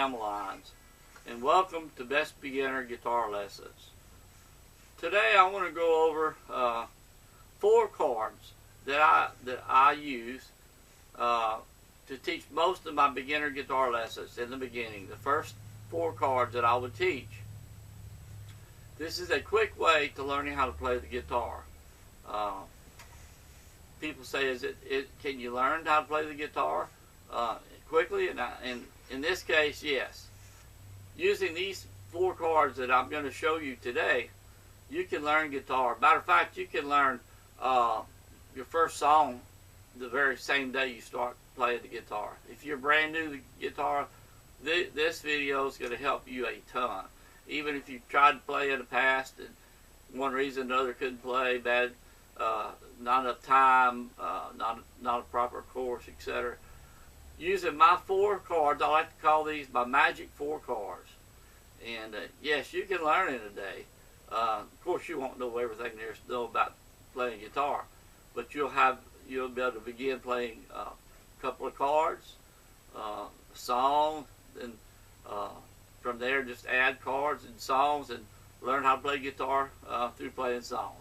am Lyons, and welcome to Best Beginner Guitar Lessons. Today I want to go over 4 chords that I use to teach most of my beginner guitar lessons in the beginning. The first 4 chords that I would teach. This is a quick way to learning how to play the guitar. People say, can you learn how to play the guitar quickly? And in this case, yes. Using these 4 chords that I'm going to show you today, you can learn guitar. Matter of fact, you can learn your first song the very same day you start playing the guitar. If you're brand new to the guitar, this video is going to help you a ton. Even if you've tried to play in the past and one reason or another couldn't play, bad, not enough time, not a proper course, etc. Using my 4 chords, I like to call these my magic 4 chords. And yes, you can learn in a day. Of course, you won't know everything there is to know about playing guitar, but you'll be able to begin playing a couple of chords, a song, and from there just add chords and songs and learn how to play guitar through playing songs.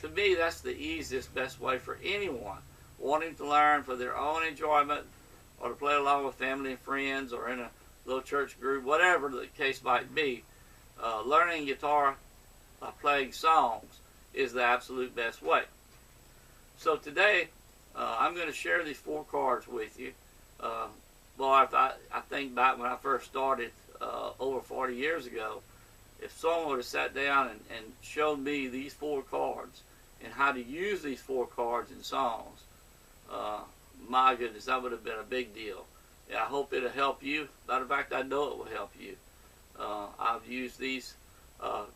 To me, that's the easiest, best way for anyone wanting to learn for their own enjoyment or to play along with family and friends or in a little church group, whatever the case might be. Learning guitar by playing songs is the absolute best way. So today, I'm going to share these 4 chords with you. I think back when I first started over 40 years ago, if someone would have sat down and showed me these 4 chords and how to use these 4 chords in songs, my goodness, that would have been a big deal. Yeah, I hope it'll help you. Matter of fact, I know it will help you. I've used these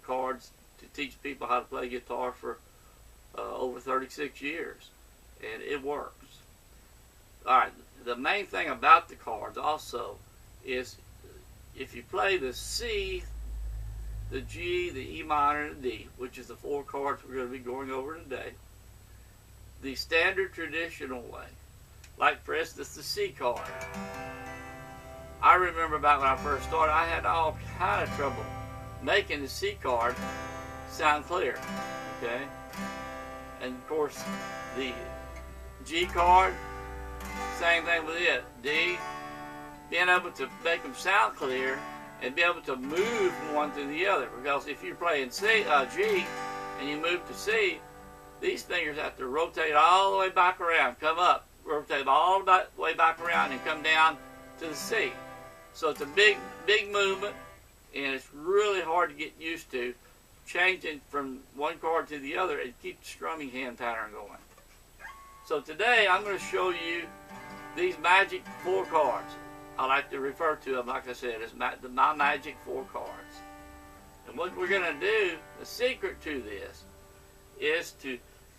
chords to teach people how to play guitar for over 36 years, and it works. All right, the main thing about the chords also is if you play the C, the G, the E minor, and the D, which is the 4 chords we're going to be going over today, the standard traditional way, like for instance the C chord. I remember back when I first started, I had all kind of trouble making the C chord sound clear, okay? And of course the G chord, same thing with it. D, being able to make them sound clear and be able to move from one to the other. Because if you're playing G and you move to C, these fingers have to rotate all the way back around, come up, rotate all the way back around and come down to the C. So it's a big movement, and it's really hard to get used to changing from one chord to the other and keep the strumming hand pattern going. So today I'm going to show you these magic 4 chords. I like to refer to them, like I said, as my magic 4 chords. And what we're going to do, the secret to this, is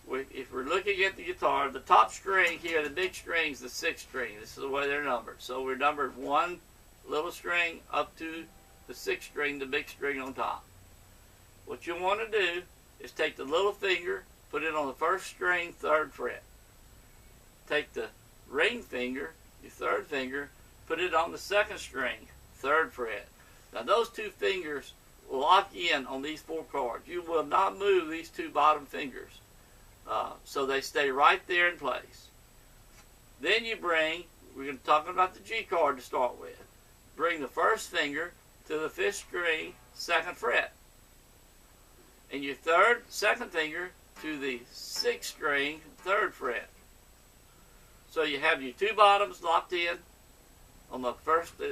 if we're looking at the guitar, the top string here, the big string is the 6th string. This is the way they're numbered. So we're numbered 1 little string up to the 6th string, the big string on top. What you want to do is take the little finger, put it on the 1st string, 3rd fret. Take the ring finger, your 3rd finger, put it on the 2nd string, 3rd fret. Now those 2 fingers lock in on these 4 chords. You will not move these 2 bottom fingers. So they stay right there in place. Then you bring, we're going to talk about the G chord to start with. Bring the 1st finger to the 5th string, 2nd fret. And your 2nd finger to the 6th string, 3rd fret. So you have your 2 bottoms locked in on the first to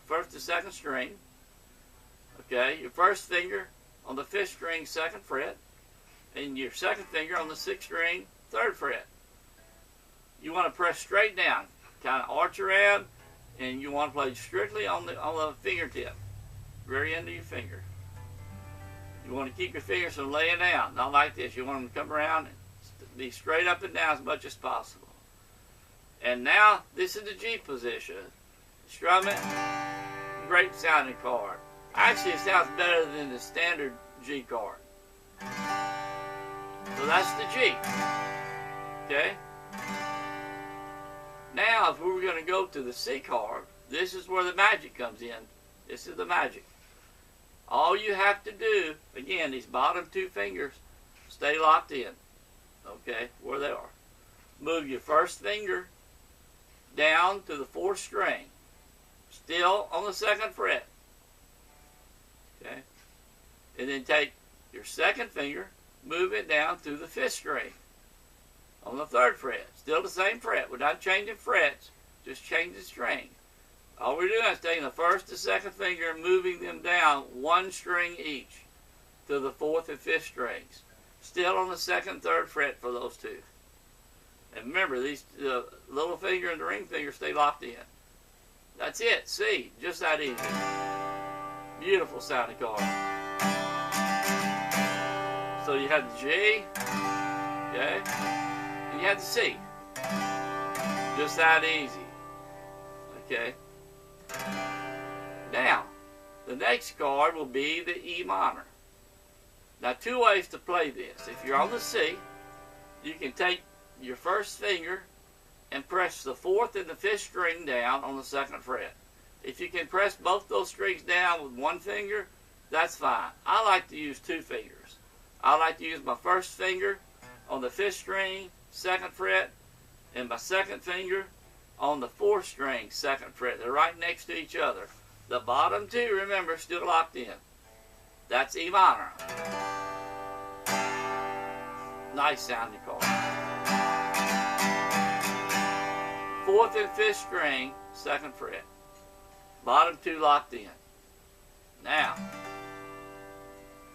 2nd string. Okay, your 1st finger on the 5th string, 2nd fret, and your 2nd finger on the 6th string, 3rd fret. You want to press straight down, kind of arch around, and you want to play strictly on the fingertip, very end of your finger. You want to keep your fingers from laying down, not like this. You want them to come around and be straight up and down as much as possible. And now, this is the G position. Strum it, great sounding chord. Actually, it sounds better than the standard G chord. So that's the G. Okay? Now, if we were going to go to the C chord, this is where the magic comes in This is the magic. All you have to do, again, these bottom two fingers stay locked in. Okay, where they are. Move your first finger down to the fourth string, still on the second fret. Okay, and then take your second finger, move it down to the fifth string on the third fret. Still the same fret. We're not changing frets, just changing string. All we're doing is taking the first and second finger and moving them down one string each to the fourth and fifth strings. Still on the second and third fret for those two. And remember, these the little finger and the ring finger stay locked in. That's it. C. Just that easy. Beautiful sounding chord. So you have the G, okay, and you have the C. Just that easy. Okay. Now, the next chord will be the E minor. Now, two ways to play this. If you're on the C, you can take your first finger and press the fourth and the fifth string down on the second fret. If you can press both those strings down with one finger, that's fine. I like to use two fingers. I like to use my first finger on the fifth string, second fret, and my second finger on the fourth string, second fret. They're right next to each other. The bottom two, remember, still locked in. That's E minor. Nice sounding chord. Fourth and fifth string, second fret. Bottom two locked in. Now,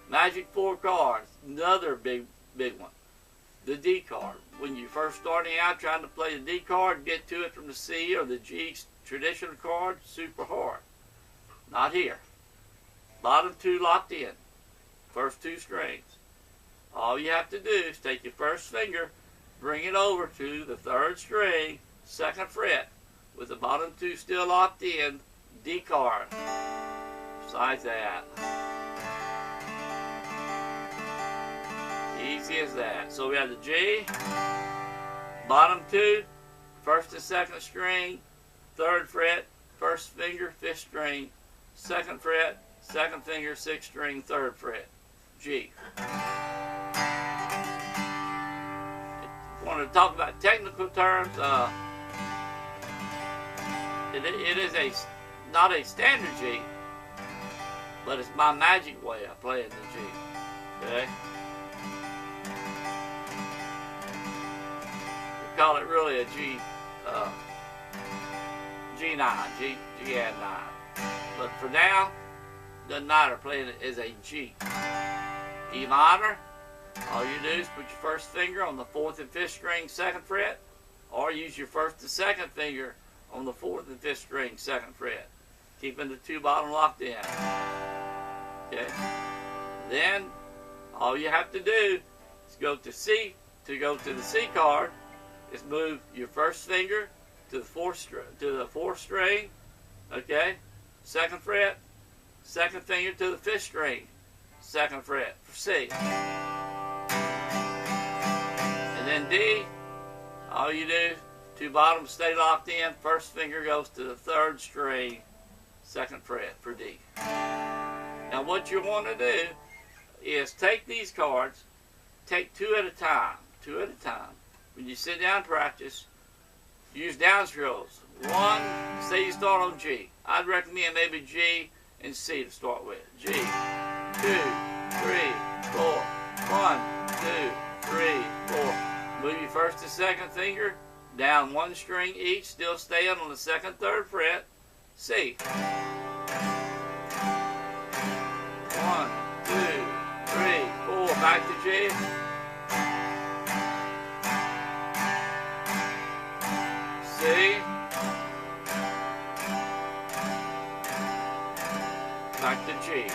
magic 4 chords, another big one. The D chord. When you're first starting out trying to play the D chord, get to it from the C or the G traditional chord, super hard. Not here. Bottom two locked in. First two strings. All you have to do is take your first finger, bring it over to the third string, second fret, with the bottom two still locked in, D chord. Just like that. Easy as that. So we have the G, bottom two, first and second string, third fret, first finger, fifth string, second fret, second finger, sixth string, third fret, G. If you want to talk about technical terms, it is not a standard G, but it's my magic way of playing the G. Okay? We call it really a G, G9, G add 9. But for now, doesn't matter, playing it as a G. E minor, all you do is put your first finger on the fourth and fifth string, second fret, or use your first and second finger on the fourth and fifth string, second fret, keeping the two bottom locked in. Okay. Then all you have to do is go to C. To go to the C chord, is move your first finger to the fourth string. Okay. Second fret. Second finger to the fifth string, second fret for C. And then D, all you do, two bottoms stay locked in, first finger goes to the third string, second fret for D. Now what you want to do is take these chords, take two at a time. When you sit down and practice, use downstrows. One, say you start on G. I'd recommend maybe G and C to start with. G, 2, 3, 4. 1, 2, 3, 4. Move your first and second finger down one string each, still staying on the second, third fret. C. 1, 2, 3, 4. Back to G. C. Back to G.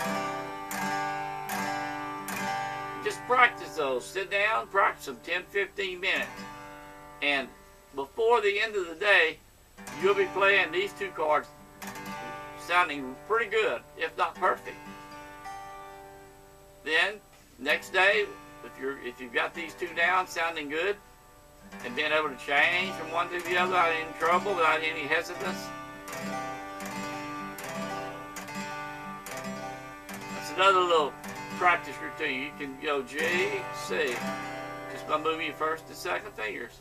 Just practice those. Sit down, practice them 10-15 minutes. And before the end of the day, you'll be playing these two chords sounding pretty good, if not perfect. Then, next day, if you've got these two down sounding good, and being able to change from one to the other without any trouble, without any hesitance, another little practice routine. You can go G, C, just by moving your first and second fingers.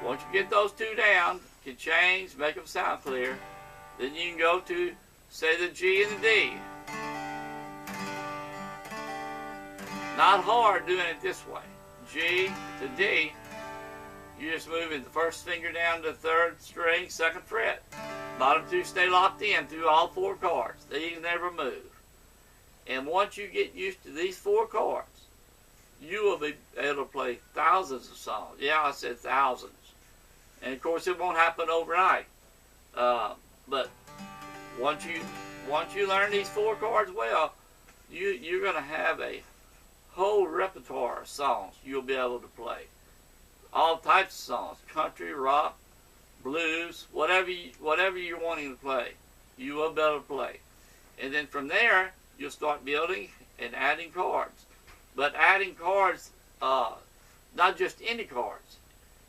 Once you get those two down, you can change, make them sound clear. Then you can go to, say, the G and the D. Not hard doing it this way. G to D, you're just moving the first finger down to the third string, second fret. Bottom two stay locked in through all four chords. These never move. And once you get used to these four chords, you will be able to play thousands of songs. Yeah, I said thousands. And of course, it won't happen overnight. But once you learn these four chords well, you're going to have a whole repertoire of songs you'll be able to play. All types of songs, country, rock, blues, whatever you're wanting to play, you will be able to play. And then from there, you'll start building and adding chords. But adding chords, not just any chords.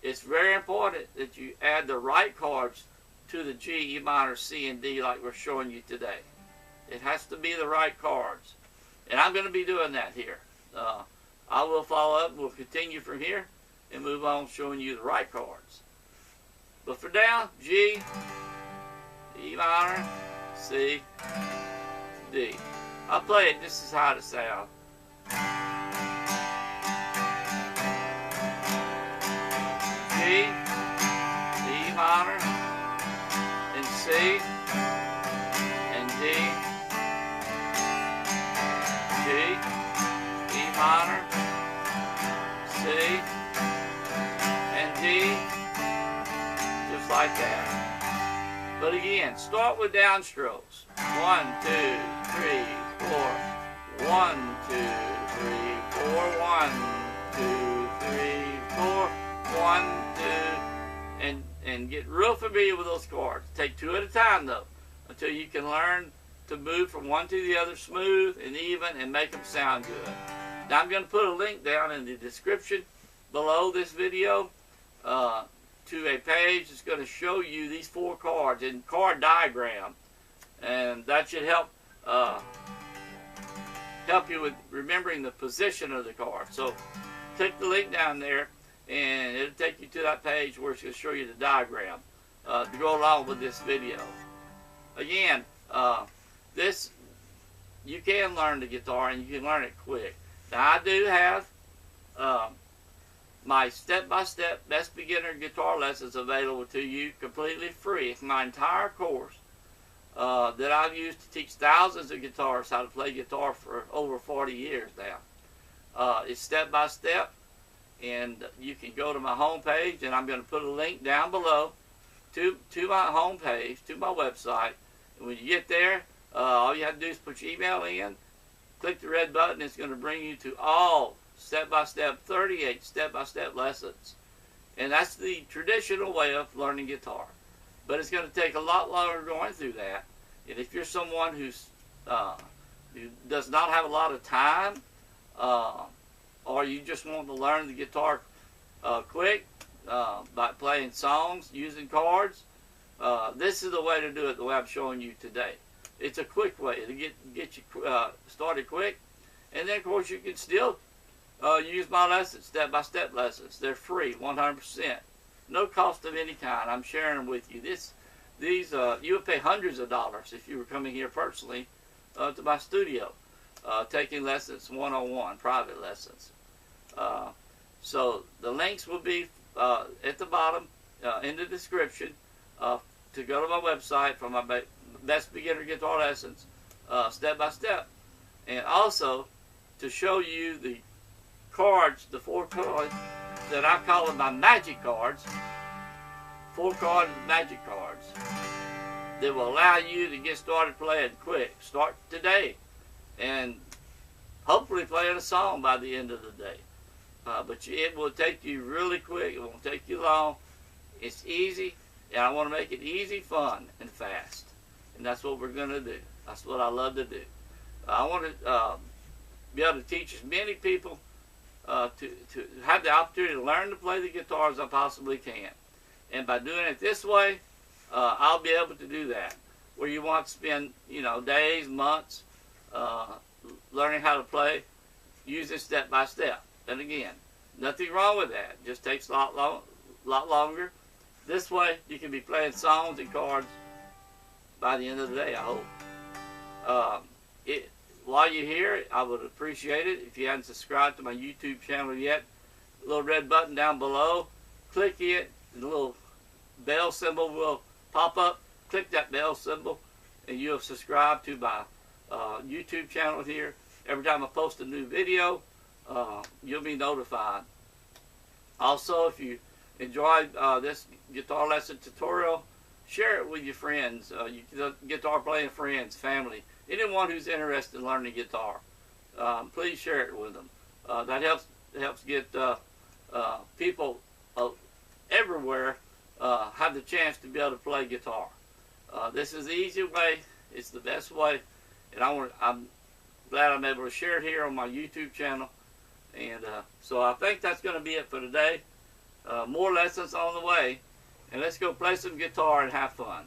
It's very important that you add the right chords to the G, E minor, C, and D like we're showing you today. It has to be the right chords. And I'm going to be doing that here. I will follow up. We'll continue from here and move on showing you the right chords. But for now, G, E minor, C, D. I'll play it. This is how it sounds. G, E minor, and C, and D, G, E minor, C, and D, just like that. But again, start with downstrokes. 1, 2, 3, 4. 1, 2, 3, 4. 1, 2, 3, 4. 1, 2, and get real familiar with those chords. Take two at a time though, until you can learn to move from one to the other smooth and even and make them sound good. Now I'm going to put a link down in the description below this video to a page that's going to show you these four chords in Chord Diagram, and that should help you with remembering the position of the chord. So click the link down there, and it'll take you to that page where it's going to show you the diagram to go along with this video. Again, you can learn the guitar, and you can learn it quick. Now I do have my step-by-step best beginner guitar lessons available to you completely free. It's my entire course that I've used to teach thousands of guitarists how to play guitar for over 40 years now. It's step-by-step, and you can go to my home page, and I'm going to put a link down below to my home page, to my website. And when you get there, all you have to do is put your email in, click the red button. It's going to bring you to all step-by-step, 38 step-by-step lessons. And that's the traditional way of learning guitar. But it's going to take a lot longer going through that. And if you're someone who does not have a lot of time, or you just want to learn the guitar quick by playing songs, using chords, this is the way to do it the way I'm showing you today. It's a quick way to get you started quick. And then, of course, you can still use my lessons, step-by-step lessons. They're free, 100%. No cost of any kind. I'm sharing them with you. You would pay hundreds of dollars if you were coming here personally to my studio, taking lessons one-on-one, private lessons. So the links will be at the bottom in the description to go to my website for my best beginner guitar lessons, step-by-step. And also to show you the chords, the four chords that I call them my magic chords, 4 chord magic chords that will allow you to get started playing quick. Start today and hopefully playing a song by the end of the day. But it will take you really quick. It won't take you long. It's easy, and I want to make it easy, fun, and fast. And that's what we're going to do. That's what I love to do. I want to be able to teach as many people to have the opportunity to learn to play the guitar as I possibly can. And by doing it this way, I'll be able to do that. Where you want to spend, days, months learning how to play, use it step by step. And again, nothing wrong with that. Just takes a lot longer. This way, you can be playing songs and chords by the end of the day, I hope. While you're here, I would appreciate it if you hadn't subscribed to my YouTube channel yet. The little red button down below, click it, and the little bell symbol will pop up. Click that bell symbol, and you'll subscribe to my YouTube channel here. Every time I post a new video, you'll be notified. Also, if you enjoyed this guitar lesson tutorial, share it with your friends, your guitar playing friends, family, anyone who's interested in learning guitar. Please share it with them. That helps get people everywhere have the chance to be able to play guitar. This is the easy way. It's the best way, and I'm glad I'm able to share it here on my YouTube channel. And so I think that's going to be it for today. More lessons on the way, and let's go play some guitar and have fun.